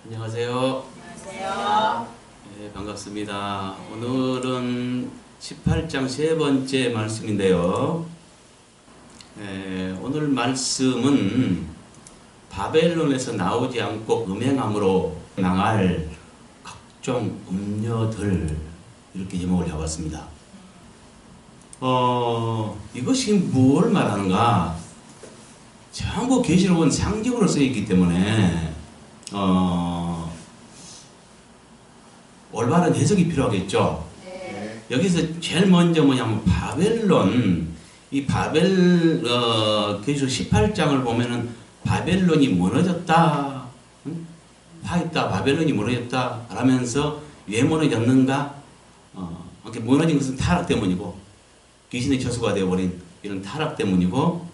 안녕하세요. 안녕하세요. 네, 반갑습니다. 오늘은 18장 세 번째 말씀인데요. 오늘 말씀은 바벨론에서 나오지 않고 음행함으로 망할 각종 음녀들, 이렇게 제목을 잡았습니다. 이것이 뭘 말하는가? 전부 계시록은 상징으로 쓰여있기 때문에 올바른 해석이 필요하겠죠. 네. 여기서 제일 먼저 뭐냐면 바벨론, 이 계시록 18장을 보면은 바벨론이 무너졌다, 파있다, 바벨론이 무너졌다 라면서 왜 무너졌는가? 이렇게 무너진 것은 타락 때문이고 귀신의 처수가 되어버린 이런 타락 때문이고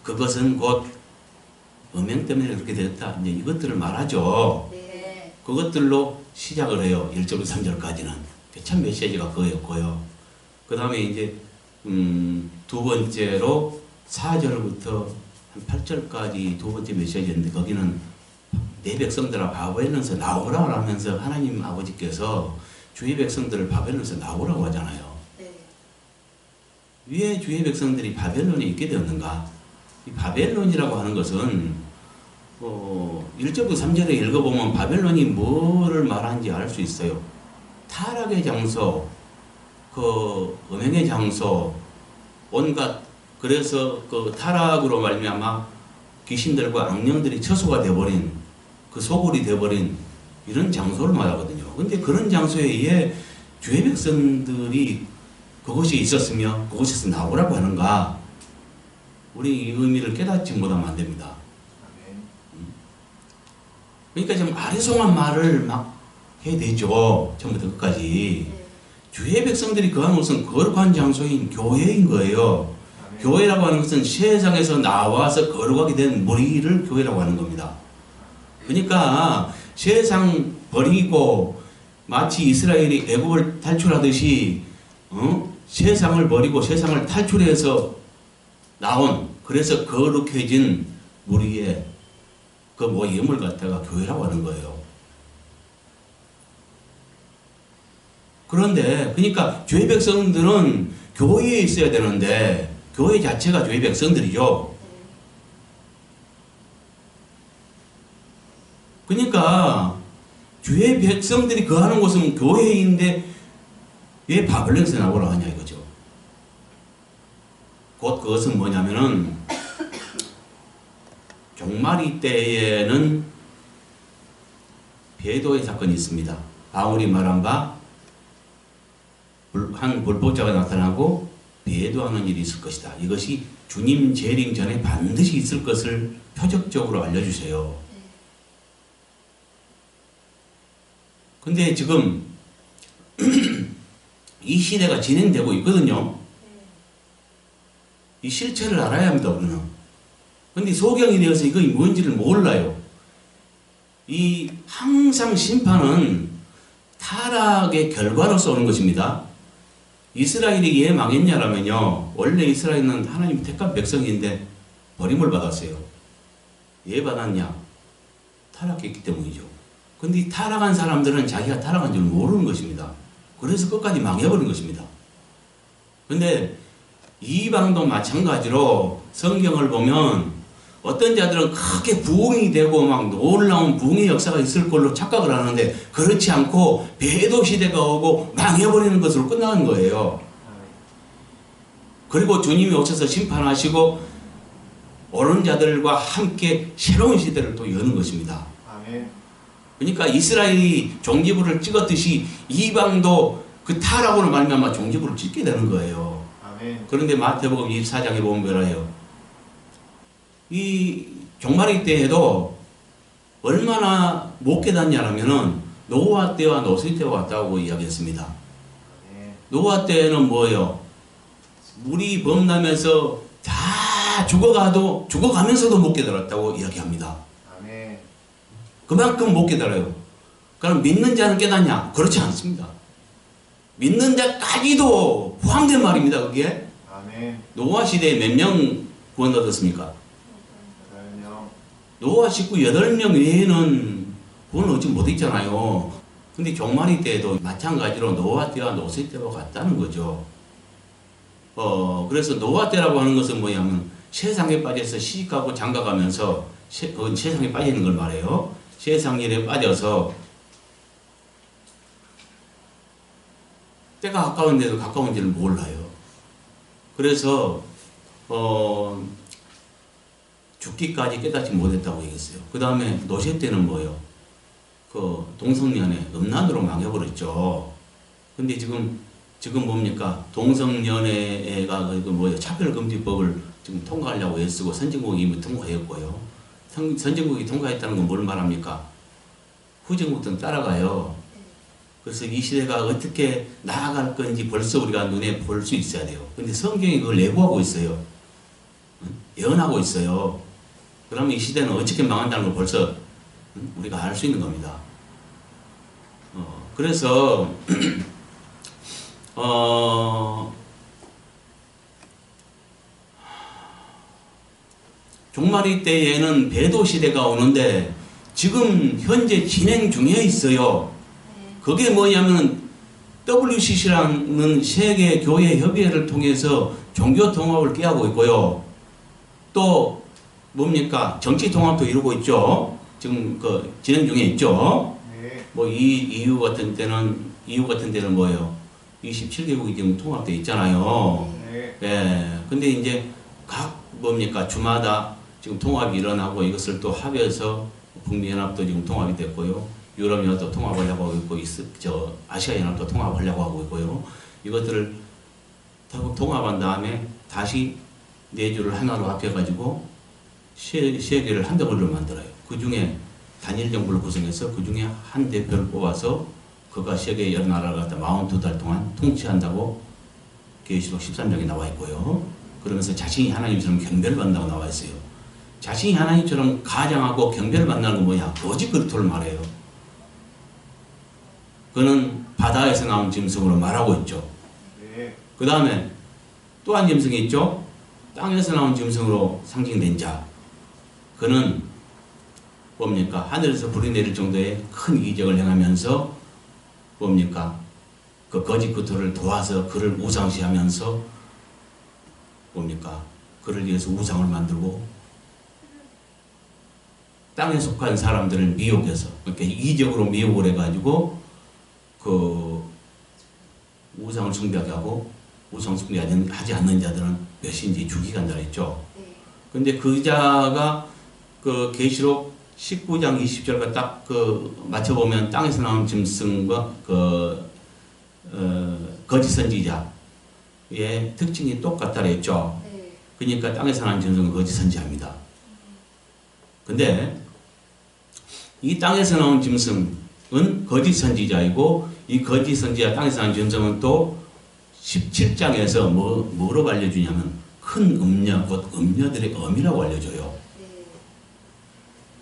그것은 곧 음행 때문에 그렇게 되었다. 이제 이것들을 말하죠. 네. 그것들로 시작을 해요. 1절부터 3절까지는. 참 메시지가 그거였고요. 그 다음에 이제, 두 번째로 4절부터 한 8절까지 두 번째 메시지인데, 거기는 내 백성들아 바벨론에서 나오라 하면서 하나님 아버지께서 주의 백성들을 바벨론에서 나오라고 하잖아요. 네. 왜 주의 백성들이 바벨론에 있게 되었는가? 이 바벨론이라고 하는 것은 1절부터 3절에 읽어보면 바벨론이 뭐를 말하는지 알 수 있어요. 타락의 장소, 음행의 장소, 온갖, 그래서 그 타락으로 말미암아 귀신들과 악령들이 처소가 되어버린, 그 소굴이 되어버린 이런 장소를 말하거든요. 근데 그런 장소에 의해 주의 백성들이 그곳에 있었으며 그곳에서 나오라고 하는가? 우리 이 의미를 깨닫지 못하면 안 됩니다. 그러니까 좀 아리송한 말을 막 해야 되죠. 처음부터 끝까지. 네. 주의 백성들이 거하는 곳은 거룩한 장소인 교회인 거예요. 교회라고 하는 것은 세상에서 나와서 거룩하게 된 무리를 교회라고 하는 겁니다. 그러니까 세상 버리고 마치 이스라엘이 애굽을 탈출하듯이 세상을 버리고 세상을 탈출해서 나온, 그래서 거룩해진 무리의 그 모임을 갖다가 교회라고 하는 거예요. 그런데 그러니까 주의 백성들은 교회에 있어야 되는데 교회 자체가 주의 백성들이죠. 그러니까 주의 백성들이 거하는 곳은 교회인데 왜 바벨론에서 나오라 하냐 이거죠. 곧 그것은 뭐냐면은 종말이 때에는 배도의 사건이 있습니다. 바울이 말한 바 한 불법자가 나타나고 배도하는 일이 있을 것이다. 이것이 주님 재림 전에 반드시 있을 것을 표적적으로 알려주세요. 근데 지금 이 시대가 진행되고 있거든요. 이 실체를 알아야 합니다, 우리는. 근데 소경이 되어서 이거 뭔지를 몰라요. 항상 심판은 타락의 결과로서 오는 것입니다. 이스라엘이 왜 망했냐라면요. 원래 이스라엘은 하나님 택한 백성인데 버림을 받았어요. 왜 받았냐? 타락했기 때문이죠. 근데 이 타락한 사람들은 자기가 타락한 줄 모르는 것입니다. 그래서 끝까지 망해버린 것입니다. 근데 이방도 마찬가지로 성경을 보면 어떤 자들은 크게 부흥이 되고 막 놀라운 부흥의 역사가 있을 걸로 착각을 하는데 그렇지 않고 배도 시대가 오고 망해버리는 것으로 끝나는 거예요. 그리고 주님이 오셔서 심판하시고 옳은 자들과 함께 새로운 시대를 또 여는 것입니다. 그러니까 이스라엘이 종지부를 찍었듯이 이방도 그 타락으로 말미암아 종지부를 찍게 되는 거예요. 그런데 마태복음 24장에 보면 뭐라요? 이 종말의 때에도 얼마나 못 깨닫냐면은 노아 때와 노세 때와 같다고 이야기했습니다. 노아 때는 뭐예요? 물이 범람해서 다 죽어가면서도 못 깨달았다고 이야기합니다. 그만큼 못 깨달아요. 그럼 믿는 자는 깨닫냐? 그렇지 않습니다. 믿는 자까지도 포함된 말입니다. 그게. 노아 시대에 몇 명 구원 얻었습니까? 노아 식구 8명 외에는 구원을 얻지 못했잖아요. 근데 종말이 때도 마찬가지로 노아 때와 노세 때와 같다는 거죠. 그래서 노아 때라고 하는 것은 뭐냐면 세상에 빠져서 시집가고 장가가면서 세상에 빠지는 걸 말해요. 세상 일에 빠져서 때가 가까운데도 가까운지를 몰라요. 그래서 죽기까지 깨닫지 못했다고 얘기했어요. 그 다음에 노세 때는 뭐예요? 그 동성연애 음란으로 망해버렸죠. 근데 지금 뭡니까? 동성연애가 그 뭐예요? 차별금지법을 지금 통과하려고 애쓰고 선진국이 이미 통과했고요. 선진국이 통과했다는 건 뭘 말합니까? 후진국들은 따라가요. 그래서 이 시대가 어떻게 나아갈 건지 벌써 우리가 눈에 볼 수 있어야 돼요. 근데 성경이 그걸 예고하고 있어요. 예언하고 있어요. 그러면 이 시대는 어떻게 망한다는 걸 벌써 우리가 알 수 있는 겁니다. 그래서 종말의 때에는 배도 시대가 오는데 지금 현재 진행 중에 있어요. 그게 뭐냐면 WCC라는 세계 교회 협의회를 통해서 종교 통합을 꾀하고 있고요. 또 뭡니까? 정치 통합도 이루고 있죠. 지금 그 진행 중에 있죠. 네. 뭐 EU 같은 데는 뭐예요? 27개국이 지금 통합되어 있잖아요. 네. 예. 근데 이제 각 뭡니까? 주마다 지금 통합이 일어나고 이것을 또 합해서 북미연합도 지금 통합이 됐고요. 유럽연합도 통합하려고 하고 있고, 아시아연합도 통합하려고 하고 있고요. 이것들을 통합한 다음에 다시 내주를 하나로 합해가지고 세계를 한 덩어리로 만들어요. 그 중에 단일 정부를 구성해서 그 중에 한 대표를 뽑아서 그가 세계 여러 나라를 갖다 42달 동안 통치한다고 계시록 13장에 나와 있고요. 그러면서 자신이 하나님처럼 경배를 받는다고 나와 있어요. 자신이 하나님처럼 가장하고 경배를 받는다는 건 뭐냐? 거짓 그리스도를 말해요. 그는 바다에서 나온 짐승으로 말하고 있죠. 네. 그 다음에 또 한 짐승이 있죠. 땅에서 나온 짐승으로 상징된 자. 그는 뭡니까? 하늘에서 불이 내릴 정도의 큰 이적을 행하면서 뭡니까? 그 거짓 그토를 도와서 그를 우상시하면서 뭡니까? 그를 위해서 우상을 만들고 땅에 속한 사람들을 미혹해서 이렇게 이적으로 미혹을 해가지고 그 우상을 숭배하게 하고 우상 숭배하지 않는 자들은 몇인지 죽이게 한다 했죠. 근데 그 자가 그 계시록 19장 20절과 딱 그 맞춰보면 땅에서 나온 짐승과 거짓 선지자의 특징이 똑같다 그랬죠. 그러니까 땅에서 나온 짐승은 거짓 선지자입니다. 근데 이 땅에서 나온 짐승은 거짓 선지자이고 이 거짓 선지자 땅에서 나온 짐승은 또 17장에서 뭐로 알려주냐면 큰 음녀 곧 음녀들의 어미라고 알려줘요.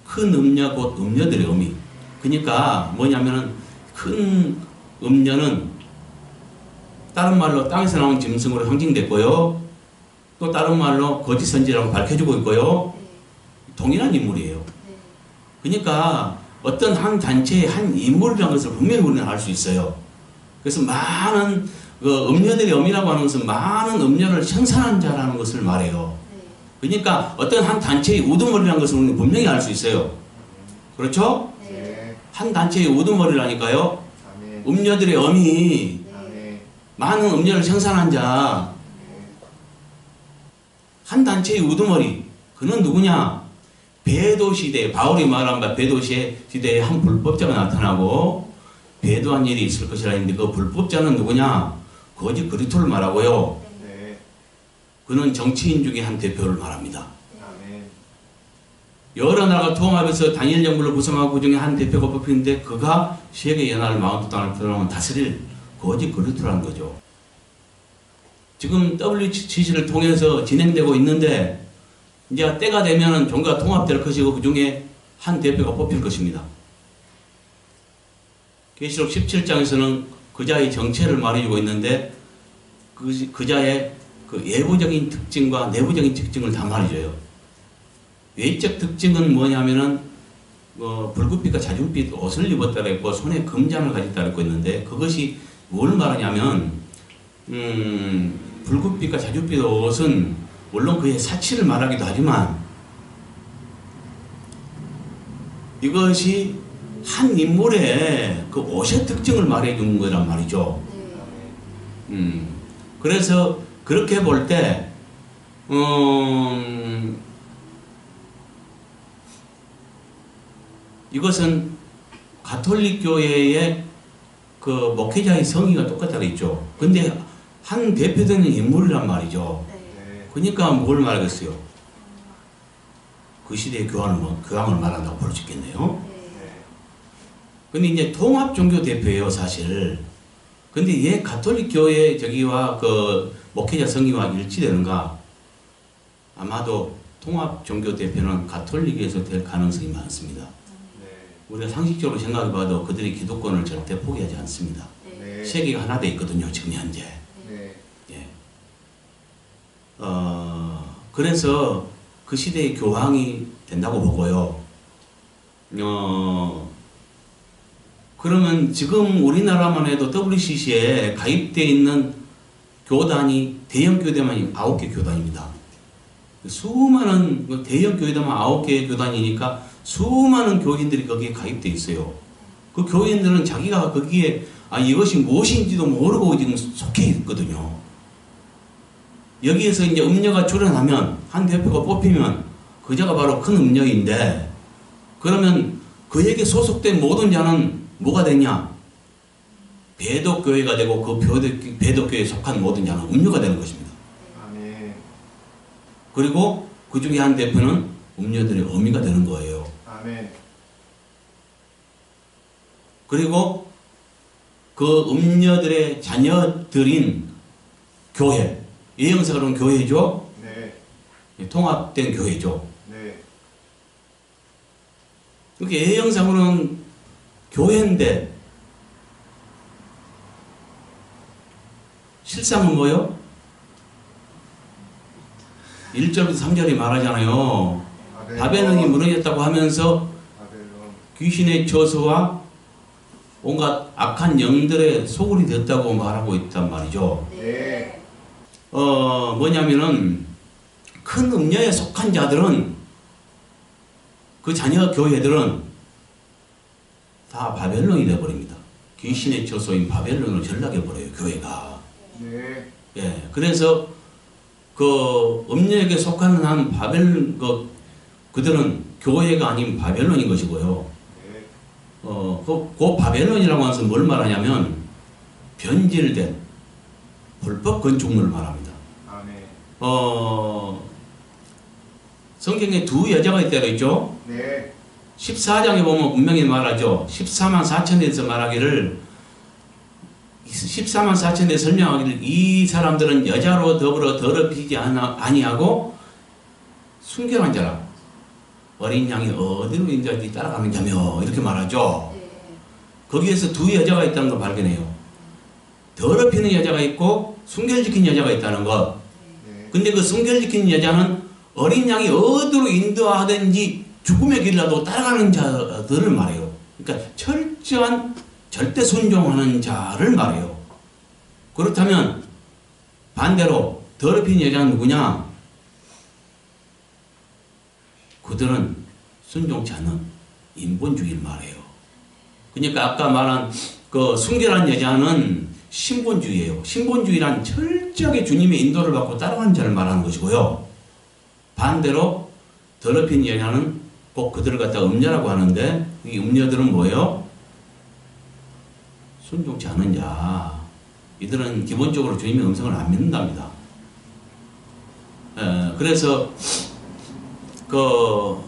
큰 음녀 곧 음녀들의 어미. 그러니까 뭐냐면은 큰 음녀는 다른 말로 땅에서 나온 짐승으로 상징됐고요. 또 다른 말로 거짓 선지자라고 밝혀주고 있고요. 동일한 인물이에요. 그러니까 어떤 한 단체의 한 인물이라는 것을 분명히 우리는 알 수 있어요. 그래서 많은 음녀들의 어미라고 하는 것은 많은 음녀를 생산한 자라는 것을 말해요. 그러니까 어떤 한 단체의 우두머리라는 것을 우리는 분명히 알 수 있어요. 그렇죠? 네. 한 단체의 우두머리라니까요. 아멘. 음녀들의 어미, 아멘. 많은 음녀를 생산한 자, 한 단체의 우두머리. 그는 누구냐? 배도 시대, 바울이 말한 바 배도 시대에 한 불법자가 나타나고 배도한 일이 있을 것이라 했는데 그 불법자는 누구냐? 거짓 그리스도를 말하고요. 네. 그는 정치인 중에 한 대표를 말합니다. 아멘. 여러 나라가 통합해서 단일 정부를 구성하고 그 중에 한 대표가 뽑히는데 그가 세계 연합을 42땅을 들어오면 다스릴 거짓 그리스도라는 거죠. 지금 WCC를 통해서 진행되고 있는데 이제 때가 되면 종교가 통합될 것이고 그 중에 한 대표가 뽑힐 것입니다. 계시록 17장에서는 그 자의 정체를 말해주고 있는데 그 자의 그 외부적인 특징과 내부적인 특징을 다 말해줘요. 외적 특징은 뭐냐면은 불구빛과 자줏빛 옷을 입었다 그랬고 손에 금잔을 가졌다 그랬고 있는데 그것이 뭘 말하냐면 불구빛과 자줏빛 옷은 물론 그의 사치를 말하기도 하지만 이것이 한 인물의 그 옷의 특징을 말해 주는 거란 말이죠. 그래서 그렇게 볼 때 이것은 가톨릭 교회의 그 목회자의 성의가 똑같다고 했죠. 근데 한 대표되는 인물이란 말이죠. 그러니까 뭘 말하겠어요? 그 시대의 교황을 말한다고 볼 수 있겠네요. 근데 이제 통합 종교 대표예요, 사실. 근데 얘 가톨릭 교회 저기와 그 목회자 성의와 일치되는가? 아마도 통합 종교 대표는 가톨릭에서 될 가능성이 많습니다. 우리가 상식적으로 생각해봐도 그들이 기독권을 절대 포기하지 않습니다. 세계가 하나 돼 있거든요, 지금 현재. 예. 그래서 그 시대의 교황이 된다고 보고요. 그러면 지금 우리나라만 해도 WCC에 가입되어 있는 교단이 대형 교회만 9개 교단입니다. 수많은 대형 교회만 9개의 교단이니까 수많은 교인들이 거기에 가입되어 있어요. 그 교인들은 자기가 거기에 이것이 무엇인지도 모르고 지금 속해 있거든요. 여기에서 이제 음녀가 출연하면 한 대표가 뽑히면 그자가 바로 큰 음녀인데 그러면 그에게 소속된 모든 자는 뭐가 되냐? 배덕교회가 되고 그 배덕교회에 속한 모든 자는 음녀가 되는 것입니다. 아멘. 그리고 그 중에 한 대표는 음녀들의 어미가 되는 거예요. 아멘. 그리고 그 음녀들의 자녀들인 교회, 예형사로는 교회죠. 네. 통합된 교회죠. 네. 그렇게 예형상으로는 교회인데 실상은 뭐요? 1절부터 3절이 말하잖아요. 바벨론이 무너졌다고 하면서 귀신의 저수와 온갖 악한 영들의 소굴이 됐다고 말하고 있단 말이죠. 네. 뭐냐면은 큰 음녀에 속한 자들은 그 자녀 교회들은 다 바벨론이 되어버립니다. 귀신의 저소인 바벨론을 전락해버려요, 교회가. 네. 예, 그래서 그 음녀에게 속하는 한 그들은 교회가 아닌 바벨론인 것이고요. 네. 그 바벨론이라고 하면서 뭘 말하냐면 변질된 불법 건축물을 말합니다. 아멘. 성경에 두 여자가 있다고 했죠? 네. 14장에 보면 분명히 말하죠. 14만 4천에 대해서 말하기를 14만 4천에 대해서 설명하기를 이 사람들은 여자로 더불어 더럽히지 아니하고 순결한 자라. 어린 양이 어디로 인자지 따라가는 자며 이렇게 말하죠. 거기에서 두 여자가 있다는 걸 발견해요. 더럽히는 여자가 있고 순결지킨 여자가 있다는 것. 근데 그 순결지킨 여자는 어린 양이 어디로 인도하든지 죽음의 길이라도 따라가는 자들을 말해요. 그러니까 철저한 절대 순종하는 자를 말해요. 그렇다면 반대로 더럽힌 여자는 누구냐? 그들은 순종치 않는 인본주의를 말해요. 그러니까 아까 말한 그 순결한 여자는 신본주의예요. 신본주의란 철저하게 주님의 인도를 받고 따라가는 자를 말하는 것이고요. 반대로 더럽힌 여자는 꼭 그들을 갖다 음녀라고 하는데 이 음녀들은 뭐예요? 순종치 않은 자. 이들은 기본적으로 주님의 음성을 안 믿는답니다. 그래서 그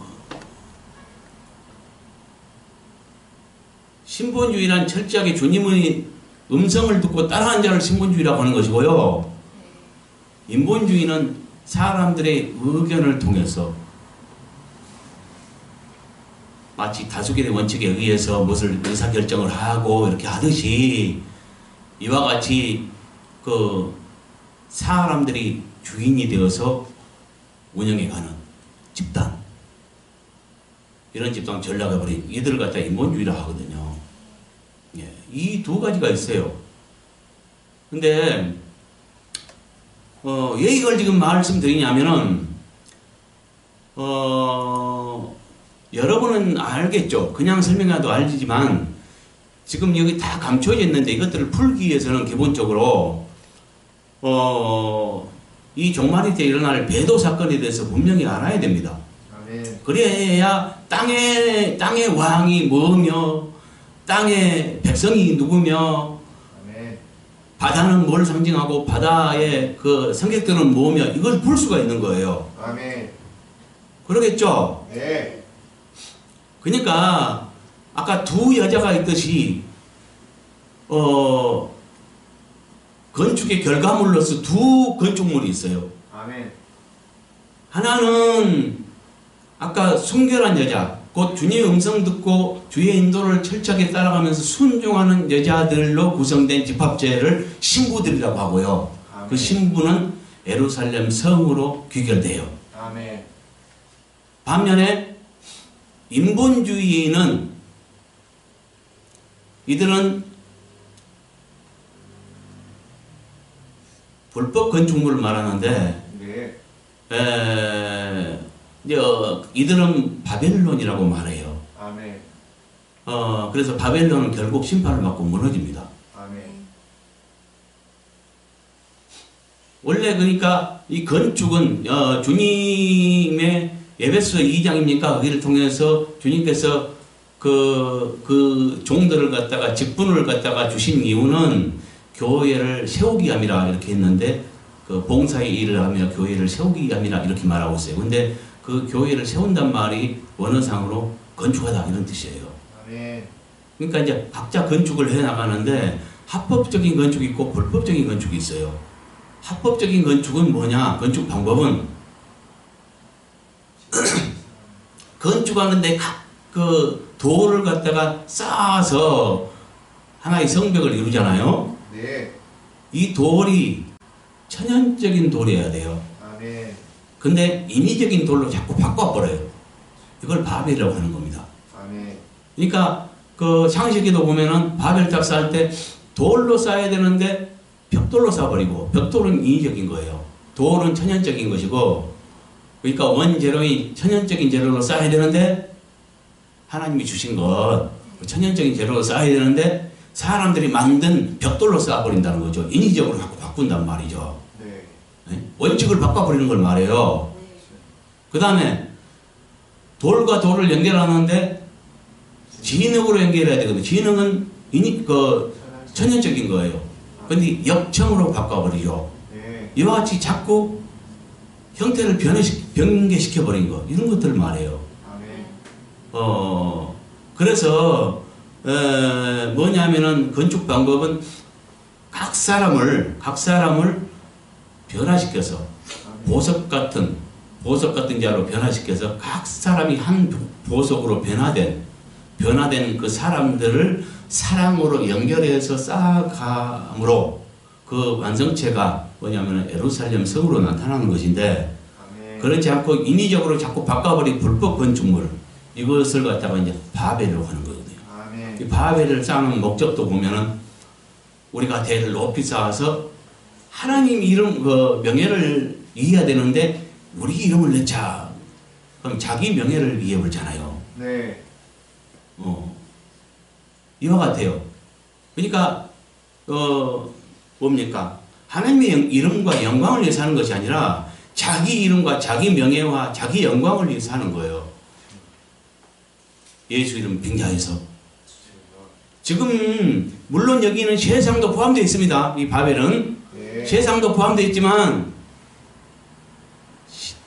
신본주의란 철저하게 주님의 음성을 듣고 따라한 자를 신본주의라고 하는 것이고요. 인본주의는 사람들의 의견을 통해서 마치 다수결의 원칙에 의해서 무엇을 의사결정을 하고 이렇게 하듯이 이와 같이 그 사람들이 주인이 되어서 운영해가는 집단, 이런 집단 전락해버린 이들을 갖다 인본주의라 하거든요. 예, 이 두 가지가 있어요. 근데 왜 이걸 지금 말씀드리냐면은 여러분은 알겠죠. 그냥 설명해도 알지만 지금 여기 다 감춰져 있는데 이것들을 풀기 위해서는 기본적으로 이 종말이 때 일어날 배도 사건에 대해서 분명히 알아야 됩니다. 아멘. 그래야 땅의 왕이 뭐며 땅의 백성이 누구며 아멘. 바다는 뭘 상징하고 바다의 그 성격들은 뭐며 이걸 풀 수가 있는 거예요. 아멘. 그러겠죠? 네. 그러니까 아까 두 여자가 있듯이 건축의 결과물로서 두 건축물이 있어요. 아멘. 하나는 아까 순결한 여자, 곧 주님의 음성 듣고 주의 인도를 철저하게 따라가면서 순종하는 여자들로 구성된 집합체를 신부들이라고 하고요. 아멘. 그 신부는 예루살렘 성으로 귀결돼요. 아멘. 반면에 인본주의는 이들은 불법 건축물을 말하는데 네. 이들은 바벨론이라고 말해요. 아멘. 그래서 바벨론은 결국 심판을 받고 무너집니다. 아멘. 원래 그러니까 이 건축은 주님의 에베소 2장입니까? 거기를 통해서 주님께서 그 종들을 갖다가 직분을 갖다가 주신 이유는 교회를 세우기 함이라 이렇게 했는데 그 봉사의 일을 하며 교회를 세우기 함이라 이렇게 말하고 있어요. 근데 그 교회를 세운단 말이 원어상으로 건축하다 이런 뜻이에요. 아멘. 그러니까 이제 각자 건축을 해 나가는데 합법적인 건축이 있고 불법적인 건축이 있어요. 합법적인 건축은 뭐냐? 건축 방법은 건축하는데 그 돌을 갖다가 쌓아서 하나의 성벽을 이루잖아요. 네. 이 돌이 천연적인 돌이어야 돼요. 아멘. 근데 인위적인 돌로 자꾸 바꿔버려요. 이걸 바벨이라고 하는 겁니다. 아멘. 그러니까 그 창세기도 보면은 바벨탑 쌓을 때 돌로 쌓아야 되는데 벽돌로 쌓아버리고 벽돌은 인위적인 거예요. 돌은 천연적인 것이고 그러니까 원재료인 천연적인 재료로 쌓아야 되는데 하나님이 주신 것 천연적인 재료로 쌓아야 되는데 사람들이 만든 벽돌로 쌓아버린다는 거죠. 인위적으로 자꾸 바꾼단 말이죠. 네. 네? 원칙을 바꿔버리는 걸 말해요. 그 다음에 돌과 돌을 연결하는데 진흙으로 연결해야 되거든요. 진흙은 천연적인 거예요. 근데 역청으로 바꿔버리죠. 네. 이와 같이 자꾸 형태를 변개시켜버린 거 이런 것들을 말해요. 아멘. 그래서 뭐냐면은 건축 방법은 각 사람을 변화시켜서 보석 같은 자로 변화시켜서 각 사람이 한 보석으로 변화된 그 사람들을 사랑으로 연결해서 쌓아감으로 그 완성체가 뭐냐면 예루살렘 성으로 나타나는 것인데 아멘. 그렇지 않고 인위적으로 자꾸 바꿔버린 불법 건축물 이것을 갖다가 이제 바벨이라고 하는 거거든요. 아멘. 이 바벨을 쌓는 목적도 보면은 우리가 대를 높이 쌓아서 하나님 이름 명예를 위해야 되는데 우리 이름을 내자 그럼 자기 명예를 위해 버리잖아요. 네. 이와 같아요. 그러니까 뭡니까? 하나님의 이름과 영광을 위해서 하는 것이 아니라 자기 이름과 자기 명예와 자기 영광을 위해서 하는 거예요. 예수 이름 빙자해서. 지금 물론 여기는 세상도 포함되어 있습니다. 이 바벨은 네. 세상도 포함되어 있지만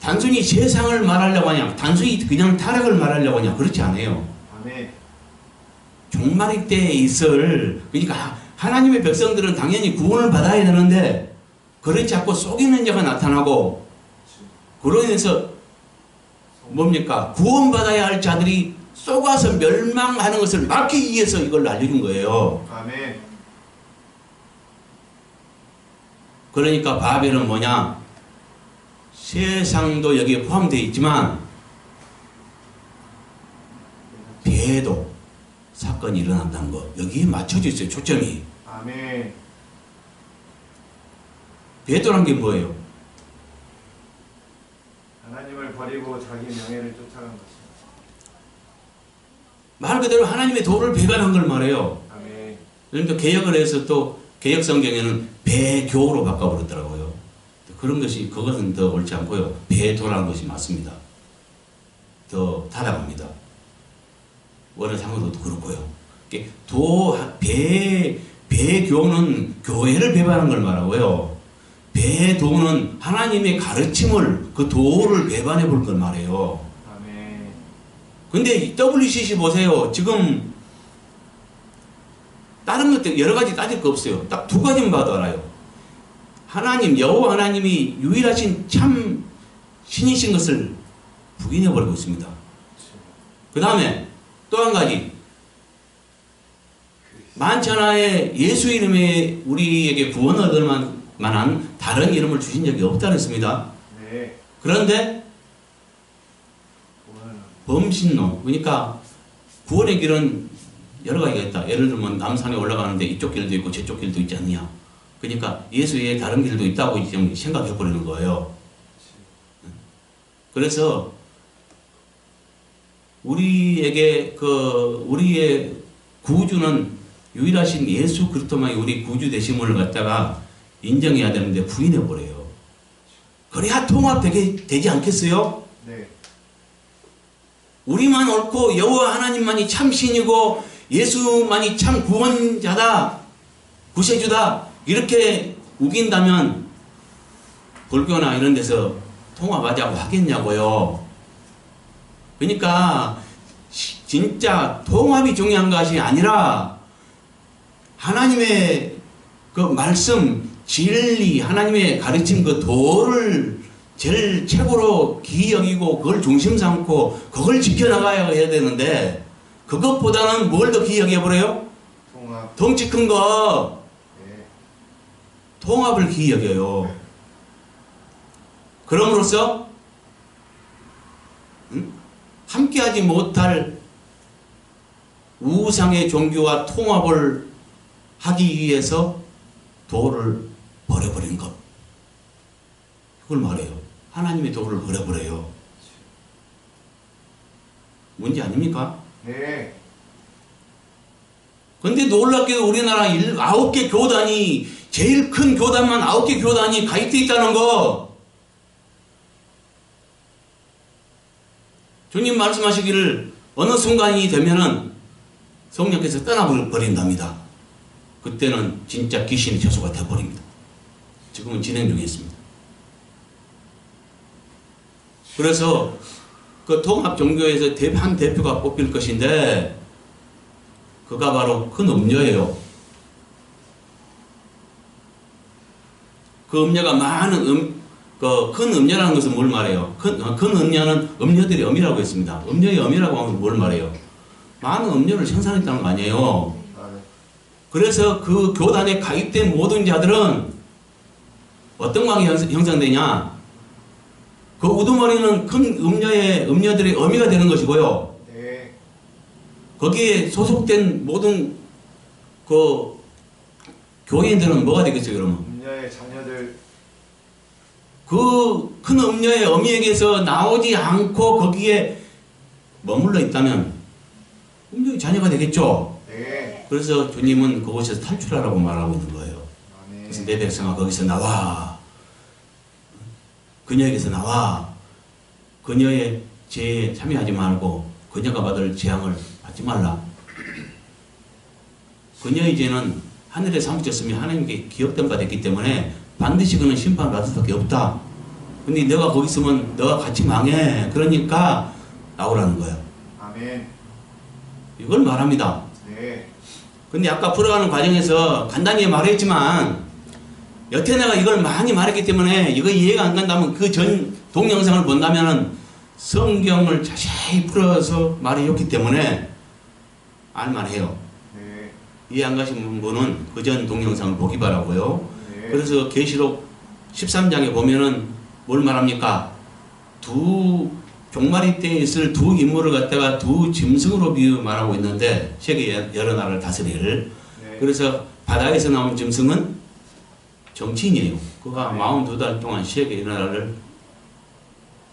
단순히 세상을 말하려고 하냐 단순히 그냥 타락을 말하려고 하냐 그렇지 않아요. 아멘. 종말의 때에 있을 그러니까 하나님의 백성들은 당연히 구원을 받아야 되는데 그렇지 않고 속이는 자가 나타나고 그로 인해서 뭡니까? 구원받아야 할 자들이 속아서 멸망하는 것을 막기 위해서 이걸 알려준 거예요. 아멘. 그러니까 바벨은 뭐냐? 세상도 여기에 포함되어 있지만 사건이 일어난다는 거. 여기에 맞춰져 있어요. 초점이. 아멘. 베드로란 게 뭐예요? 하나님을 버리고 자기 명예를 쫓아간 것입니다. 말 그대로 하나님의 도를 배반한 걸 말해요. 아멘. 그러니까 개혁을 해서 또 개혁 성경에는 배교로 바꿔버렸더라고요. 그런 것이 그것은 더 옳지 않고요. 배도라는 것이 맞습니다. 더 타당합니다. 원어상으로도 그렇고요. 배교는 교회를 배반한 걸 말하고요. 배도는 하나님의 가르침을 그 도를 배반해 볼 걸 말해요. 아멘. 근데 WCC 보세요. 지금 다른 것들 여러 가지 따질 거 없어요. 딱 두 가지만 봐도 알아요. 하나님, 여호와 하나님이 유일하신 참 신이신 것을 부인해 버리고 있습니다. 그 다음에 또 한 가지, 만천하에 예수 이름에 우리에게 구원을 얻을 만한 다른 이름을 주신 적이 없다 그랬습니다. 네. 그런데 구원을 범신론, 그러니까 구원의 길은 여러 가지가 있다. 예를 들면 남산에 올라가는데 이쪽 길도 있고 저쪽 길도 있지 않느냐. 그러니까 예수 외에 다른 길도 있다고 생각해 버리는 거예요. 그래서 우리에게 우리의 구주는 유일하신 예수 그리스도만이 우리 구주 되심을 갖다가 인정해야 되는데 부인해 버려요. 그래야 통합되지 않겠어요? 네. 우리만 옳고 여호와 하나님만이 참 신이고 예수만이 참 구원자다, 구세주다 이렇게 우긴다면 불교나 이런 데서 통합하자고 하겠냐고요. 그러니까 진짜 통합이 중요한 것이 아니라 하나님의 그 말씀, 진리, 하나님의 가르침 그 도를 제일 최고로 귀히 여기고 그걸 중심 삼고 그걸 지켜나가야 해야 되는데 그것보다는 뭘 더 귀히 여겨버려요? 통합. 덩치 큰 거, 네. 통합을 귀히 여겨요. 그럼으로써 함께하지 못할 우상의 종교와 통합을 하기 위해서 도를 버려버린 것. 그걸 말해요. 하나님의 도를 버려버려요. 문제 아닙니까? 네. 근데 놀랍게도 우리나라 9개 교단이, 제일 큰 교단만 9개 교단이 가입되어 있다는 거. 주님 말씀하시기를 어느 순간이 되면은 성령께서 떠나버린답니다. 그때는 진짜 귀신의 처소가 되어버립니다. 지금은 진행 중에 있습니다. 그래서 그 통합 종교에서 한 대표가 뽑힐 것인데 그가 바로 큰 음녀예요. 그 음녀가 많은 큰 음녀라는 것은 뭘 말해요? 큰 음녀는 음녀들의 엄이라고 했습니다. 음녀의 엄이라고 하면 뭘 말해요? 많은 음녀를 생산했다는 거 아니에요. 그래서 그 교단에 가입된 모든 자들은 어떤 관계 형성되냐? 그 우두머리는 큰 음녀들의 어미가 되는 것이고요. 네. 거기에 소속된 모든 그 교인들은 뭐가 되겠어요, 그러면? 음녀의 자녀들. 그 큰 음녀의 어미에게서 나오지 않고 거기에 머물러 있다면 음녀의 자녀가 되겠죠. 네. 그래서 주님은 그곳에서 탈출하라고 말하고 있는 거예요. 아멘. 그래서 내 백성아 거기서 나와. 그녀에게서 나와. 그녀의 죄에 참여하지 말고 그녀가 받을 재앙을 받지 말라. 그녀의 죄는 하늘에 사무쳤으며 하나님께 기억된 바 됐기 때문에 반드시 그는 심판을 받을 수밖에 없다. 근데 너가 거기 있으면 너가 같이 망해. 그러니까 나오라는 거야. 아멘. 이걸 말합니다. 네. 근데 아까 풀어가는 과정에서 간단히 말했지만 여태 내가 이걸 많이 말했기 때문에 이거 이해가 안 간다면 그 전 동영상을 본다면 성경을 자세히 풀어서 말해줬기 때문에 알만해요. 네. 이해 안 가신 분은 그 전 동영상을 보기 바라고요. 네. 그래서 계시록 13장에 보면은 뭘 말합니까? 두 종말이 때에 있을 두 인물을 갖다가 두 짐승으로 비유 말하고 있는데 세계 여러 나라를 다스릴. 네. 그래서 바다에서 나온 짐승은 정치인이에요. 그가 네. 42달 동안 세계 여러 나라를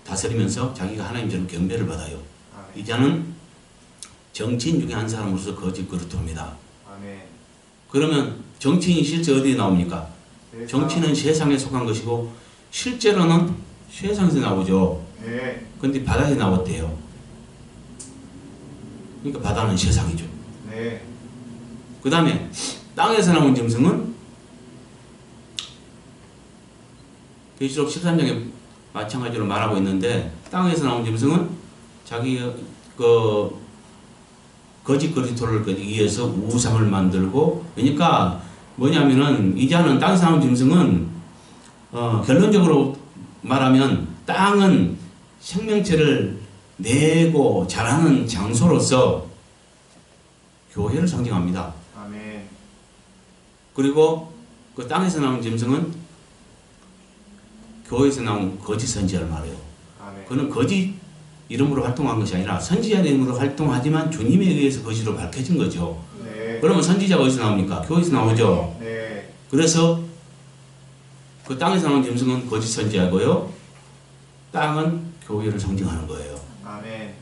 다스리면서 자기가 하나님처럼 경배를 받아요. 아멘. 이 자는 정치인 중에 한 사람으로서 거짓 그릇합니다. 아멘. 그러면 정치인이 실제 어디에 나옵니까? 세상. 정치는 세상에 속한 것이고 실제로는 세상에서 나오죠. 네. 근데 바다에 나왔대요. 그러니까 바다는 세상이죠. 네. 그 다음에 땅에서 나온 짐승은 계시록 13장에 마찬가지로 말하고 있는데 땅에서 나온 짐승은 자기가 그 거짓 그리스도를 위해서 우상을 만들고 그러니까 뭐냐면은 이 자는 땅에서 나온 짐승은 결론적으로 말하면 땅은 생명체를 내고 자라는 장소로서 교회를 상징합니다. 아멘. 그리고 그 땅에서 나온 짐승은 교회에서 나온 거짓 선지자를 말해요. 아멘. 그는 거짓 이름으로 활동한 것이 아니라 선지자 이름으로 활동하지만 주님에 의해서 거짓으로 밝혀진 거죠. 네. 그러면 선지자가 어디서 나옵니까? 교회에서 나오죠. 네. 그래서 그 땅에서 나온 짐승은 거짓 선지자고요. 땅은 교회를 상징하는 거예요. 아멘.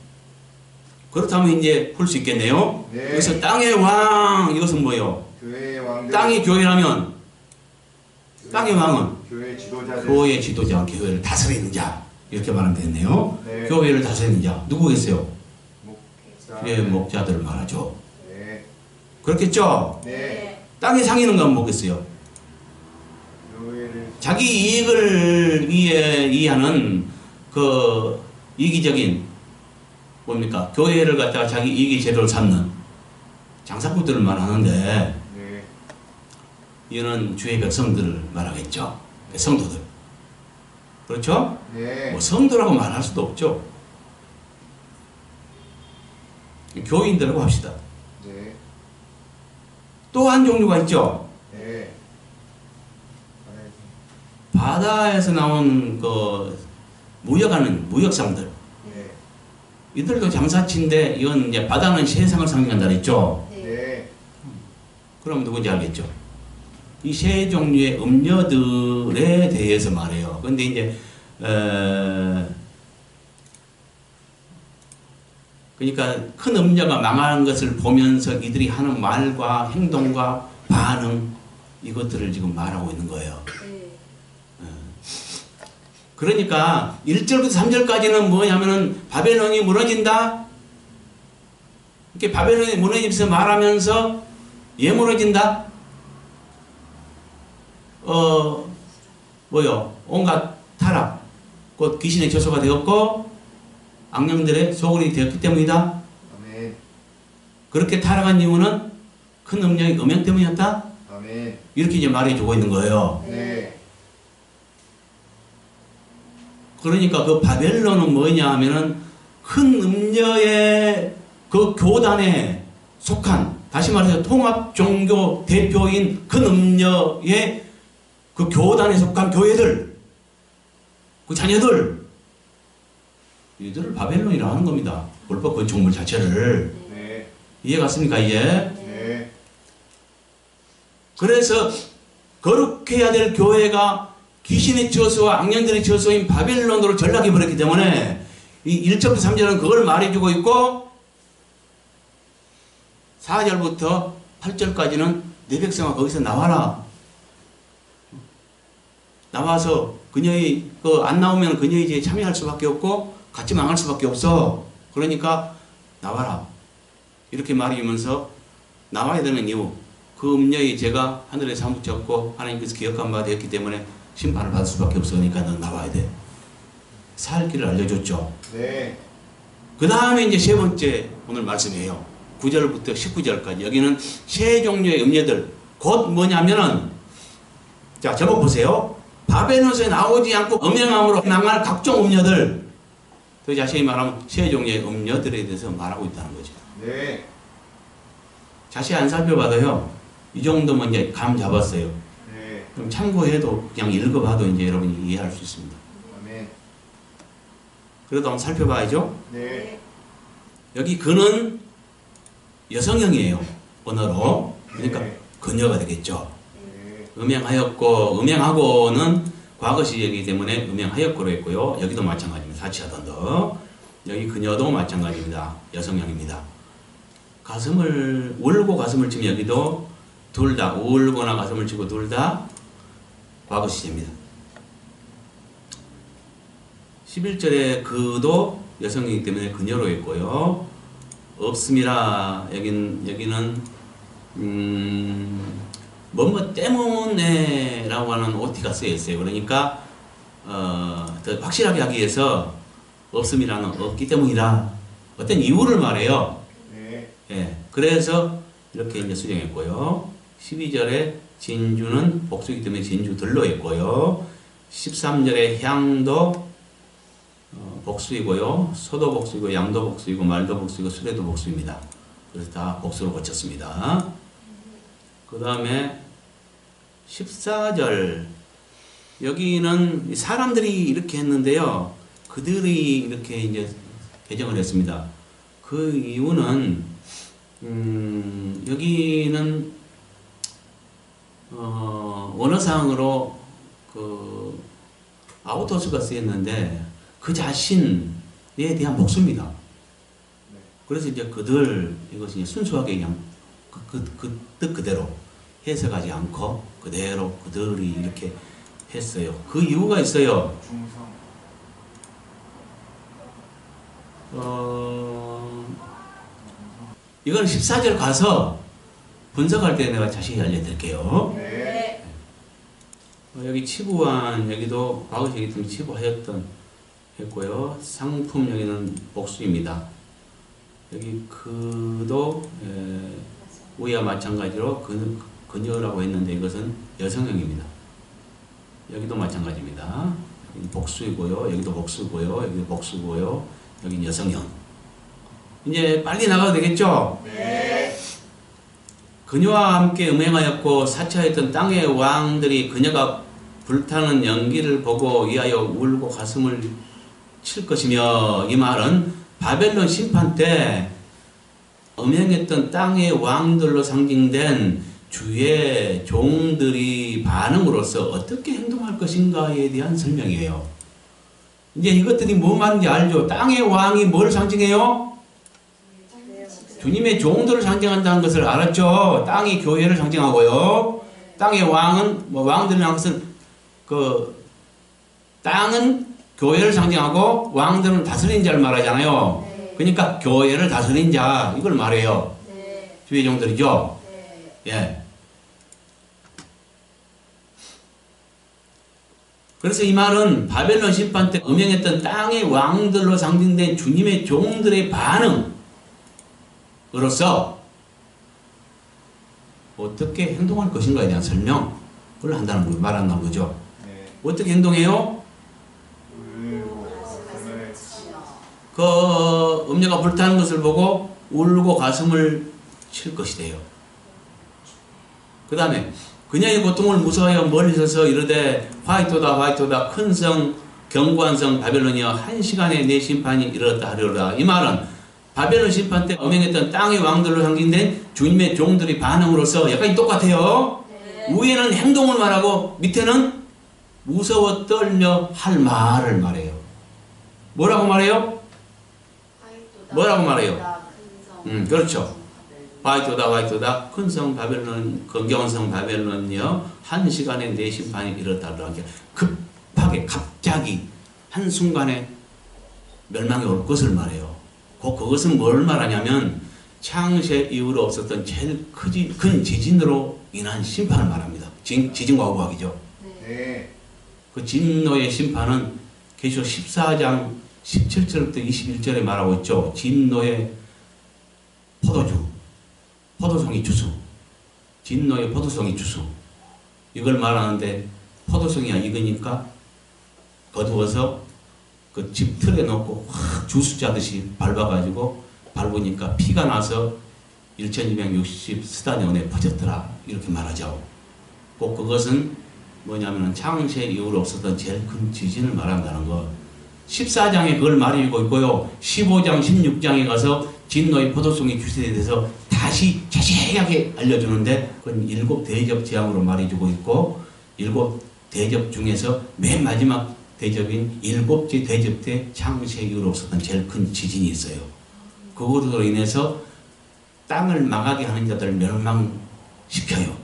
그렇다면 이제 풀 수 있겠네요. 네. 그래서 땅의 왕 이것은 뭐예요? 교회의 왕들. 땅이 교회라면 땅의 왕은 교회 지도자들. 교회의 지도자, 교회를 다스리는 자 이렇게 말하면 되겠네요. 네. 교회를 다스리는 자 누구겠어요? 목사. 교회 목자들을 말하죠. 네. 그렇겠죠? 네. 땅의 상인은 그럼 뭐겠어요? 교회를. 자기 이익을 위해 이해하는 그 이기적인 뭡니까? 교회를 갖다가 자기 이익의 재료를 삼는 장사꾼들을 말하는데 네. 이는 주의 백성들을 말하겠죠. 성도들. 그렇죠? 네. 뭐 성도라고 말할 수도 없죠. 교인들이라고 합시다. 네. 또 한 종류가 있죠. 네. 바다에서 나온 그 무역하는 무역상들. 네. 이들도 장사치인데 이건 이제 바다는 세상을 상징한다 그랬죠. 네. 그럼 누군지 알겠죠? 이 세 종류의 음녀들에 대해서 말해요. 근데 이제 그러니까 큰 음녀가 망하는 것을 보면서 이들이 하는 말과 행동과 반응 이것들을 지금 말하고 있는 거예요. 그러니까 1절부터 3절까지는 뭐냐면은 바벨론이 무너진다. 이렇게 바벨론이 무너지면서 말하면서 예 무너진다. 온갖 타락, 곧 귀신의 저소가 되었고 악령들의 소굴이 되었기 때문이다. 아멘. 그렇게 타락한 이유는 큰 음령의 음행 때문이었다. 아멘. 이렇게 이제 말해주고 있는 거예요. 네. 그러니까 그 바벨론은 뭐냐 하면은 큰 음녀의 그 교단에 속한, 다시 말해서 통합 종교 대표인 큰 음녀의 그 교단에 속한 교회들, 그 자녀들, 이들을 바벨론이라 하는 겁니다. 불법 건축물 자체를. 네. 이해 갔습니까, 이제? 네. 그래서 거룩해야 될 교회가 귀신의 처소와 악령들의 처소인 바벨론으로 전락해 버렸기 때문에 이 1절부터 3절은 그걸 말해주고 있고 4절부터 8절까지는 내 백성아 거기서 나와라. 나와서 그녀의 안 나오면 그녀의 이제 참여할 수밖에 없고 같이 망할 수밖에 없어. 그러니까 나와라. 이렇게 말하면서 나와야 되는 이유, 그 음녀의 죄가 하늘에 사무쳤고 하나님께서 기억한 바 되었기 때문에 심판을 받을 수밖에 없으니까 넌 나와야 돼. 살 길을 알려줬죠. 네. 그 다음에 이제 세 번째 오늘 말씀이에요. 9절부터 19절까지. 여기는 세 종류의 음녀들. 곧 뭐냐면은, 자, 제목 보세요. 바벨론에서 나오지 않고 음행함으로 망할 각종 음녀들. 더 자세히 말하면 세 종류의 음녀들에 대해서 말하고 있다는 거죠. 네. 자세히 안 살펴봐도요. 이 정도면 이제 감 잡았어요. 네. 그럼 참고해도 그냥 읽어봐도 이제 여러분이 이해할 수 있습니다. 아멘. 그래도 한번 살펴봐야죠. 네. 여기 그는 여성형이에요. 언어로. 그러니까 네. 그녀가 되겠죠. 네. 음행하였고, 음행하고는 과거 시제이기 때문에 음행하였고로 했고요. 여기도 마찬가지입니다. 사치하던더. 여기 그녀도 마찬가지입니다. 여성형입니다. 가슴을 울고 가슴을 치면 여기도 둘 다 울거나 가슴을 치고 둘 다 과거 시제입니다. 11절에 그도 여성이기 때문에 그녀로 했고요. 없음이라 여기는 뭐뭐 때문에 라고 하는 오티가 쓰여 있어요. 그러니까 더 확실하게 하기 위해서 없음이라는 없기 때문이다. 어떤 이유를 말해요. 네. 예, 그래서 이렇게 이제 수정했고요. 12절에 진주는 복수이기 때문에 진주들로 했고요. 13절에 향도 복수이고요. 소도 복수이고 양도 복수이고 말도 복수이고 수레도 복수입니다. 그래서 다 복수로 고쳤습니다. 그 다음에 14절 여기는 사람들이 이렇게 했는데요. 그들이 이렇게 이제 개정을 했습니다. 그 이유는 여기는 원어상으로 그 아우토스가 쓰였는데 그 자신에 대한 복수입니다. 그래서 이제 그들 이것이 순수하게 그냥 그 뜻 그대로 해석하지 않고 그대로 그들이 이렇게 했어요. 그 이유가 있어요. 중성. 이건 14절 가서 분석할 때 내가 자세히 알려드릴게요. 네. 여기 치부한 여기도 과거시기 때문에 치부하였던 했고요. 상품 여기는 복수입니다. 여기 그도 우리와 마찬가지로 그녀라고 했는데 이것은 여성형입니다. 여기도 마찬가지입니다. 여기 복수이고요. 여기도 복수고요. 여기도 복수고요. 여기는 여성형. 이제 빨리 나가도 되겠죠? 네. 그녀와 함께 음행하였고 사치하였던 땅의 왕들이 그녀가 불타는 연기를 보고 위하여 울고 가슴을 칠 것이며, 이 말은 바벨론 심판 때 음행했던 땅의 왕들로 상징된 주의 종들이 반응으로서 어떻게 행동할 것인가에 대한 설명이에요. 이제 이것들이 뭐 말인지 알죠? 땅의 왕이 뭘 상징해요? 주님의 종들을 상징한다는 것을 알았죠? 땅이 교회를 상징하고요. 땅의 왕은, 왕들이라는 것은 땅은 교회를 상징하고 왕들은 다스린 자를 말하잖아요. 그러니까 교회를 다스린 자, 이걸 말해요. 주의 종들이죠? 예. 그래서 이 말은 바벨론 심판 때 음행했던 땅의 왕들로 상징된 주님의 종들의 반응으로서 어떻게 행동할 것인가에 대한 설명을 한다는 말한다는 거죠. 네. 어떻게 행동해요? 그 음녀가 불타는 것을 보고 울고 가슴을 칠 것이래요. 그 다음에 그녀의 고통을 무서워하여 멀리 서서 이르되 화이토다 화이토다 큰 성 견고한 성 바벨론이여 한 시간에 내 심판이 이르렀다 하리로다. 이 말은 바벨론 심판 때 음행했던 땅의 왕들로 상징된 주님의 종들의 반응으로서 약간 똑같아요. 위에는 행동을 말하고 밑에는 무서워 떨며 할 말을 말해요. 뭐라고 말해요? 뭐라고 말해요? 그렇죠. 화이토다 화이토다 큰 성 바벨론 건경한 성 바벨론이여 한 시간에 내 심판이 이렇다. 급하게 갑자기 한순간에 멸망이 올 것을 말해요. 그것은 뭘 말하냐면 창세 이후로 없었던 제일 큰 지진으로 인한 심판을 말합니다. 지진과 우박이죠. 네. 그 진노의 심판은 계시록 14장 17절부터 21절에 말하고 있죠. 진노의 포도송이 주수. 진노의 포도송이 주수. 이걸 말하는데 포도송이 익으니까 거두어서 그 집 틀에 놓고 확 주스 짜듯이 밟아가지고 밟으니까 피가 나서 1260 스타디온에 퍼졌더라. 이렇게 말하죠. 꼭 그것은 뭐냐면은 창세 이후로 없었던 제일 큰 지진을 말한다는 거. 14장에 그걸 말해주고 있고요. 15장, 16장에 가서 진노의 포도송이 주세에 대해서 다시 자세하게 알려주는데 그건 7대접 재앙으로 말해주고 있고 7대접 중에서 맨 마지막 대접인 7째 대접 때 창세 이후로 없었던 제일 큰 지진이 있어요. 그것으로 인해서 땅을 망하게 하는 자들을 멸망시켜요.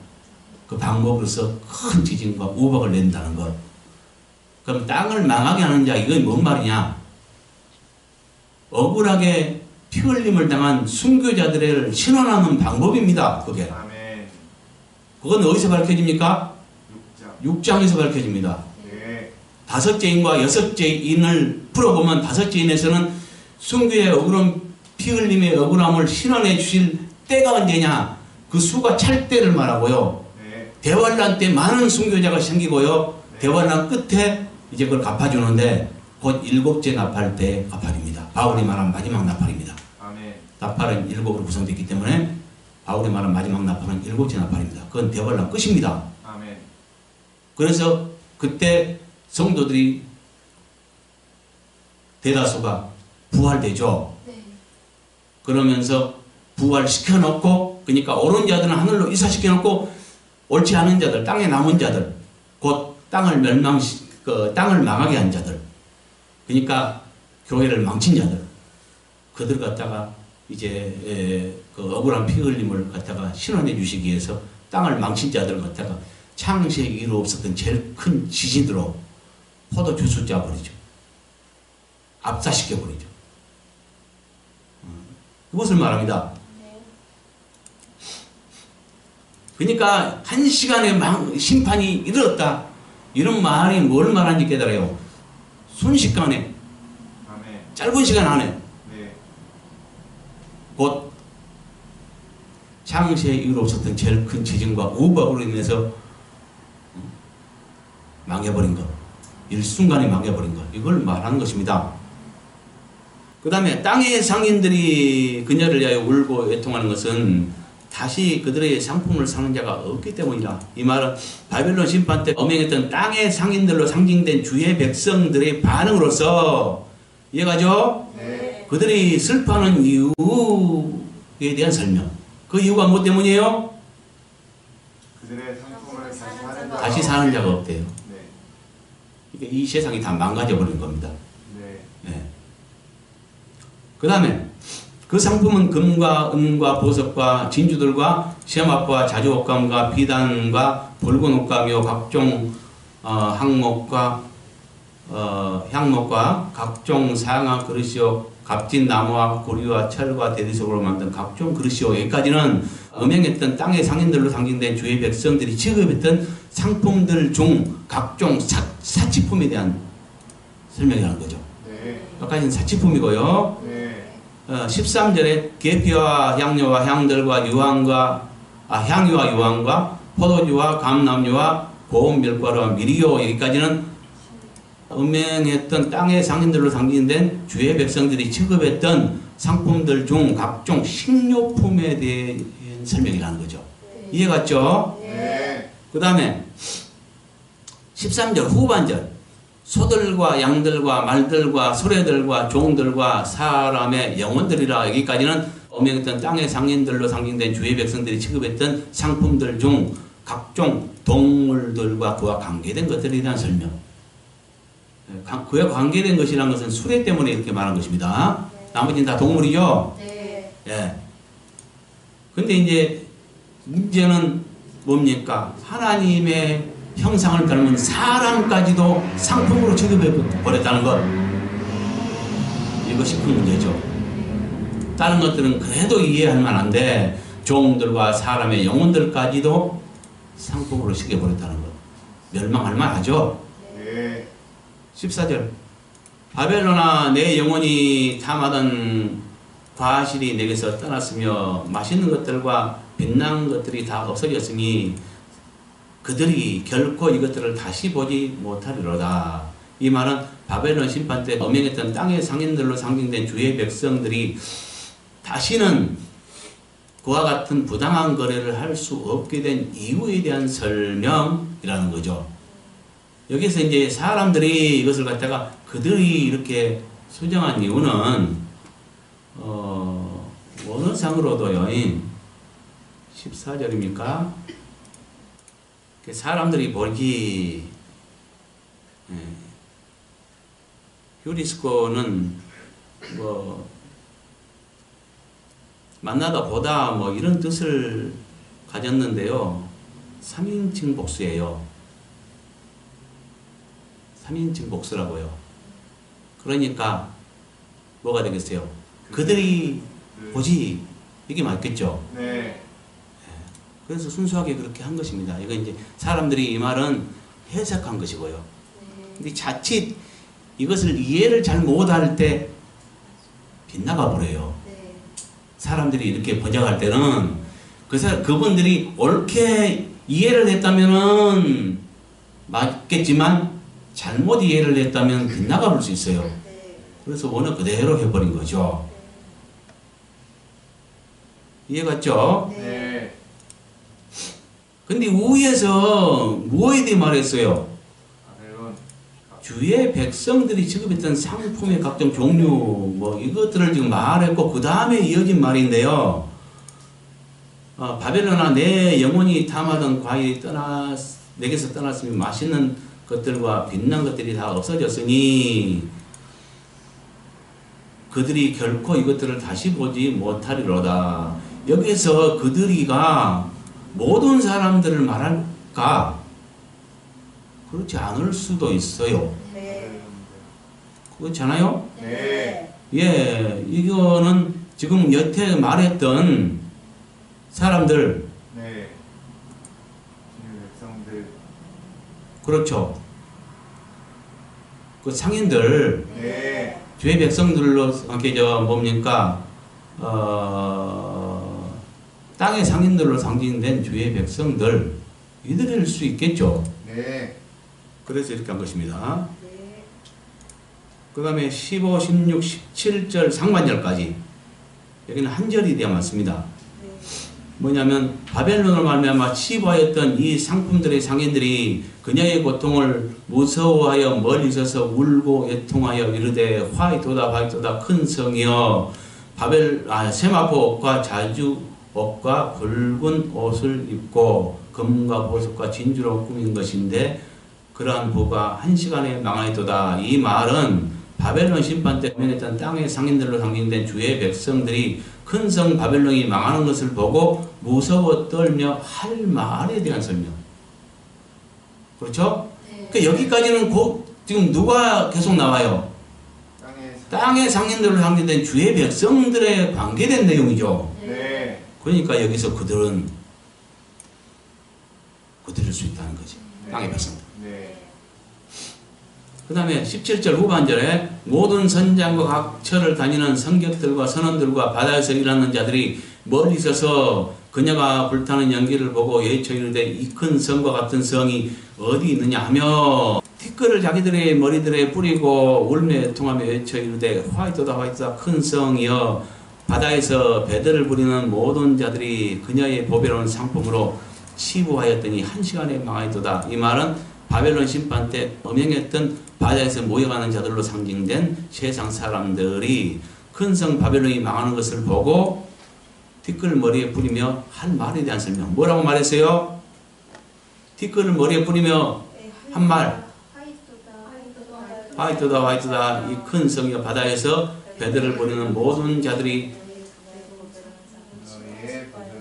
그 방법으로서 큰 지진과 우박을 낸다는 것. 그럼 땅을 망하게 하는 자, 이건 뭔 말이냐? 억울하게 피 흘림을 당한 순교자들을 신원하는 방법입니다. 그게. 아멘. 그건 어디서 밝혀집니까? 6장. 6장에서 밝혀집니다. 네. 5죄인과 6죄인을 풀어보면 5죄인에서는 순교의 억울한 피 흘림의 억울함을 신원해 주실 때가 언제냐? 그 수가 찰 때를 말하고요. 네. 대환란 때 많은 순교자가 생기고요. 네. 대환란 끝에 이제 그걸 갚아주는데 곧 7째 나팔 때 갚아줍니다. 바울이 말한 마지막 나팔입니다. 아멘. 나팔은 7으로 구성되기 때문에 바울이 말한 마지막 나팔은 7째 나팔입니다. 그건 대환란 끝입니다. 아멘. 그래서 그때 성도들이 대다수가 부활되죠. 네. 그러면서 부활시켜 놓고, 그러니까 옳은 자들은 하늘로 이사시켜 놓고 옳지 않은 자들, 땅에 남은 자들, 곧 땅을 땅을 망하게 한 자들, 그러니까 교회를 망친 자들, 그들 갖다가 이제 그 억울한 피 흘림을 갖다가 신원해 주시기 위해서 땅을 망친 자들 갖다가 창세기 이후로 없었던 제일 큰 지진으로 포도주스 짜버리죠. 압사시켜버리죠. 그것을 말합니다. 네. 그러니까 한 시간에 심판이 이르렀다. 이런 말이 뭘 말하는지 깨달아요. 순식간에, 아멘. 짧은 시간 안에 네. 곧 창세 이후로 없었던 제일 큰 지진과 우박으로 인해서 망해버린 것, 일순간에 망해버린 것, 이걸 말하는 것입니다. 그 다음에 땅의 상인들이 그녀를 위하여 울고 애통하는 것은 다시 그들의 상품을 사는 자가 없기 때문이다. 이 말은 바벨론 심판 때 엄행했던 땅의 상인들로 상징된 주의 백성들의 반응으로서 이해가죠? 네. 그들이 슬퍼하는 이유에 대한 설명. 그 이유가 뭐 때문이에요? 그들의 상품을 다시 사는 자가 없대요. 네. 이게 이 세상이 다 망가져 버린 겁니다. 네. 네. 그 다음에 그 상품은 금과 은과 보석과 진주들과 시아마포와 자주옥감과 비단과 붉은 옷감이요 각종 항목과 향목과 각종 사양한 그릇이요 값진 나무와 구리와 철과 대리석으로 만든 각종 그릇이요. 여기까지는 음행했던 땅의 상인들로 상징된 주의 백성들이 취급했던 상품들 중 각종 사치품에 대한 설명이라는 거죠. 네. 여기까지는 사치품이고요. 네. 13절에 계피와 향료와 향들과 향유와 유황과 포도주와 감람유와 고운 밀가루와 미리요. 여기까지는 음행했던 땅의 상인들로 상징된 주의 백성들이 취급했던 상품들 중 각종 식료품에 대한 설명이라는 거죠. 네. 이해갔죠? 네. 그 다음에 13절 후반절 소들과 양들과 말들과 소래들과 종들과 사람의 영혼들이라. 여기까지는 음행했던 땅의 상인들로 상징된 주의 백성들이 취급했던 상품들 중 각종 동물들과 그와 관계된 것들에 대한 설명. 그와 관계된 것이라는 것은 수레 때문에 이렇게 말한 것입니다. 나머지는 다 동물이죠. 네. 예. 근데 이제 문제는 뭡니까? 하나님의 형상을 닮은 사람까지도 상품으로 취급해 버렸다는 것. 이것이 큰 문제죠. 다른 것들은 그래도 이해할 만한데 종들과 사람의 영혼들까지도 상품으로 취급해 버렸다는 것. 멸망할 만하죠. 네. 14절 바벨론아 내 영혼이 탐하던 과실이 내게서 떠났으며 맛있는 것들과 빛나는 것들이 다 없어졌으니 그들이 결코 이것들을 다시 보지 못하리로다. 이 말은 바벨론 심판 때 엄행했던 땅의 상인들로 상징된 주의 백성들이 다시는 그와 같은 부당한 거래를 할 수 없게 된 이유에 대한 설명이라는 거죠. 여기서 이제 사람들이 이것을 갖다가 그들이 이렇게 수정한 이유는 원어상으로도요. 14절입니까? 사람들이 보기 휴리스코는 뭐 만나다 보다 뭐 이런 뜻을 가졌는데요. 3인칭 복수예요. 3인칭 복수라고요. 그러니까 뭐가 되겠어요? 그들이 보지, 이게 맞겠죠? 네. 그래서 순수하게 그렇게 한 것입니다. 이건 이제 사람들이 이 말은 해석한 것이고요. 근데 자칫 이것을 이해를 잘 못할 때 빗나가 버려요. 사람들이 이렇게 번역할 때는 그래서 그분들이 옳게 이해를 했다면은 맞겠지만 잘못 이해를 했다면 빗나가 볼 수 있어요. 그래서 원어 그대로 해버린 거죠. 이해갔죠? 네. 근데 위에서 무엇에 대해 말했어요? 바벨론. 주의 백성들이 지급했던 상품의 각종 종류 뭐 이것들을 지금 말했고 그 다음에 이어진 말인데요. 바벨론아 내 영혼이 탐하던 과일이 내게서 떠났으면 맛있는 것들과 빛난 것들이 다 없어졌으니 그들이 결코 이것들을 다시 보지 못하리로다. 여기서 그들이가 모든 사람들을 말할까? 그렇지 않을 수도 있어요. 그렇잖아요? 네. 예, 이거는 지금 여태 말했던 사람들, 네. 주의 백성들. 그렇죠. 그 상인들, 네. 주의 백성들로 이렇게 뭡니까? 땅의 상인들로 상징된 주의 백성들, 이들일 수 있겠죠. 네. 그래서 이렇게 한 것입니다. 그 다음에 15, 16, 17절 상반절까지 여기는 한 절이 되어 맞습니다. 뭐냐면 바벨론을 말미암아 치부하였던 이 상품들의 상인들이 그녀의 고통을 무서워하여 멀리 서서 울고 애통하여 이르되 화이토다 화이토다 큰 성이여 세마포 옷과 자주 옷과 붉은 옷을 입고 금과 보석과 진주로 꾸민 것인데 그러한 부가 한 시간에 망하였도다. 이 말은 바벨론 심판 때 명했던 땅의 상인들로 상징된 주의 백성들이 큰 성 바벨론이 망하는 것을 보고 무서워 떨며 할 말에 대한 설명. 그렇죠? 그 여기까지는 지금 누가 계속 나와요? 땅의 상인들로 상징된 주의 백성들에 관계된 내용이죠. 네. 그러니까 여기서 그들일 수 있다는 거지. 땅의 백성들. 네. 그 다음에 17절 후반절에 모든 선장과 각 처를 다니는 성격들과 선원들과 바다에서 일하는 자들이 멀리 서서 그녀가 불타는 연기를 보고 외쳐 이르되 이 큰 성과 같은 성이 어디 있느냐 하며 티끌을 자기들의 머리들에 뿌리고 울며 애통하며 외쳐 이르되 화이토다 화이토다 큰 성이여 바다에서 배들을 부리는 모든 자들이 그녀의 보배로운 상품으로 치부하였더니 한 시간에 망하였도다. 이 말은 바벨론 심판 때 범행했던 바다에서 모여가는 자들로 상징된 세상 사람들이 큰 성 바벨론이 망하는 것을 보고 티끌을 머리에 뿌리며 할 말에 대한 설명. 뭐라고 말했어요? 티끌을 머리에 뿌리며 한 말. 화이트다 화이트다 이 큰 성이 바다에서 배들을 부리는 모든 자들이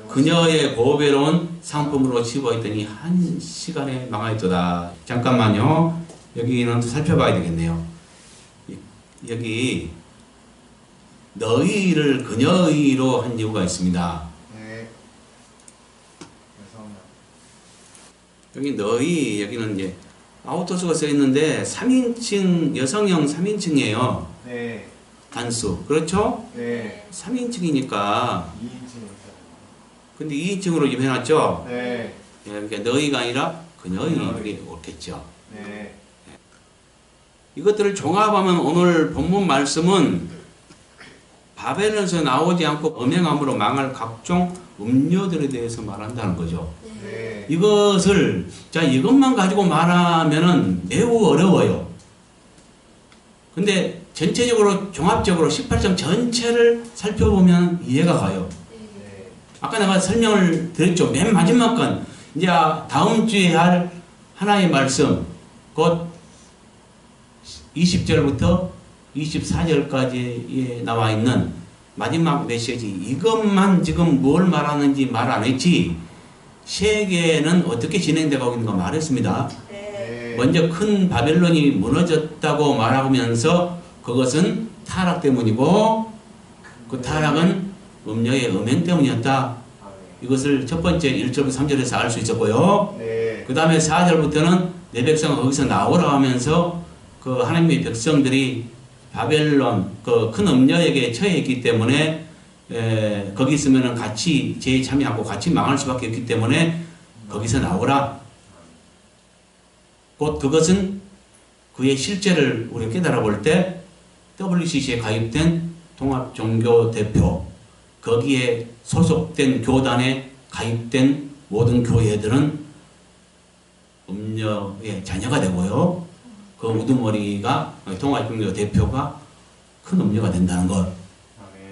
그녀의 보배로운 상품으로 치부했더니 한 시간에 망하였도다. 잠깐만요. 여기는 살펴봐야 되겠네요. 여기 너희를 그녀의로 한 이유가 있습니다. 네. 죄송합니다. 여기 너희 여기는 이제 아우터수가 써 있는데 3인칭 여성형 3인칭이에요. 네. 단수. 그렇죠? 네. 3인칭이니까 2인칭입니다. 근데 2인칭으로 지금 해놨죠? 네. 그러니까 너희가 아니라 그녀의 이게 옳겠죠. 네. 이것들을 종합하면 오늘 본문 말씀은 바벨론에서 나오지 않고 음행함으로 망할 각종 음료들에 대해서 말한다는 거죠. 네. 이것을 자 이것만 가지고 말하면은 매우 어려워요. 근데 전체적으로 종합적으로 18점 전체를 살펴보면 이해가 가요. 네. 아까 내가 설명을 드렸죠. 맨 마지막 건 이제 다음 주에 할 하나의 말씀 곧 20절부터 24절까지에 나와 있는 마지막 메시지 이것만 지금 뭘 말하는지 말 안 했지 세계는 어떻게 진행되고 있는가 말했습니다. 네. 먼저 큰 바벨론이 무너졌다고 말하면서 그것은 타락 때문이고 그 타락은 음녀의 음행 때문이었다. 이것을 첫 번째 1절부터 3절에서 알 수 있었고요. 네. 그 다음에 4절부터는 내 백성은 거기서 나오라 하면서 그 하나님의 백성들이 바벨론 그 큰 음녀에게 처해있기 때문에 거기 있으면은 같이 죄에 참여하고 같이 망할 수밖에 없기 때문에 거기서 나오라. 곧 그것은 그의 실제를 우리가 깨달아 볼 때 WCC에 가입된 통합종교대표 거기에 소속된 교단에 가입된 모든 교회들은 음녀의 자녀가 되고요. 그 우두머리가 통합종교 대표가 큰 음녀가 된다는 것.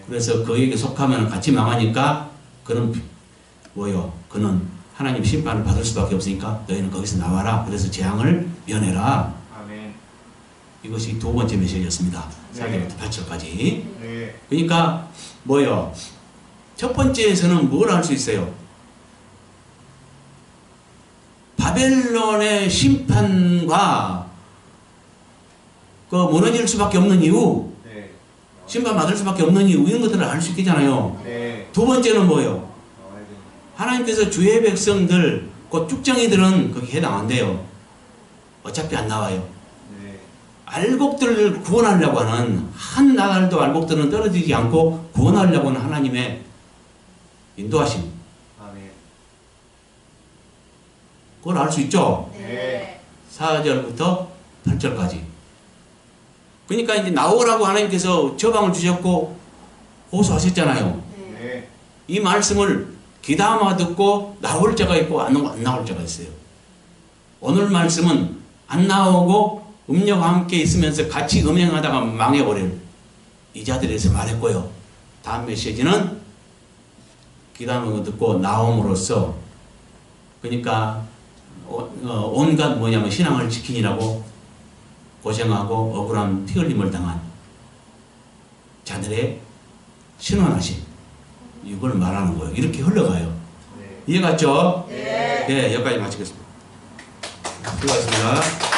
그래서 그에게 속하면 같이 망하니까 그는 뭐요? 그는 하나님 심판을 받을 수밖에 없으니까 너희는 거기서 나와라. 그래서 재앙을 면해라. 아멘. 이것이 두 번째 메시지였습니다. 네. 4절부터 8절까지. 네. 그러니까 뭐요? 첫 번째에서는 뭘 할 수 있어요? 바벨론의 심판과 그 무너질 수밖에 없는 이유, 네. 심판받을 수밖에 없는 이유 이런 것들을 알 수 있겠잖아요. 네. 두 번째는 뭐예요? 하나님께서 주의 백성들, 곧 쭉정이들은 거기 해당 안 돼요. 어차피 안 나와요. 네. 알곡들을 구원하려고 하는 한 나날도 알곡들은 떨어지지 않고 구원하려고 하는 하나님의 인도하심. 아멘. 그걸 알 수 있죠? 네. 4절부터 8절까지. 그러니까 이제 나오라고 하나님께서 저방을 주셨고 호소하셨잖아요. 네. 이 말씀을 귀담아 듣고 나올 자가 있고 안 나올 자가 있어요. 오늘 말씀은 안 나오고 음녀와 함께 있으면서 같이 음행하다가 망해버릴 이 자들에 대해서 말했고요. 다음 메시지는 귀담아 듣고 나옴으로써 그러니까 온갖 뭐냐면 신앙을 지키느라고 고생하고 억울한 피 흘림을 당한 자들의 신원하심 이걸 말하는 거예요. 이렇게 흘러가요. 네. 이해갔죠? 네. 네, 여기까지 마치겠습니다. 수고하셨습니다.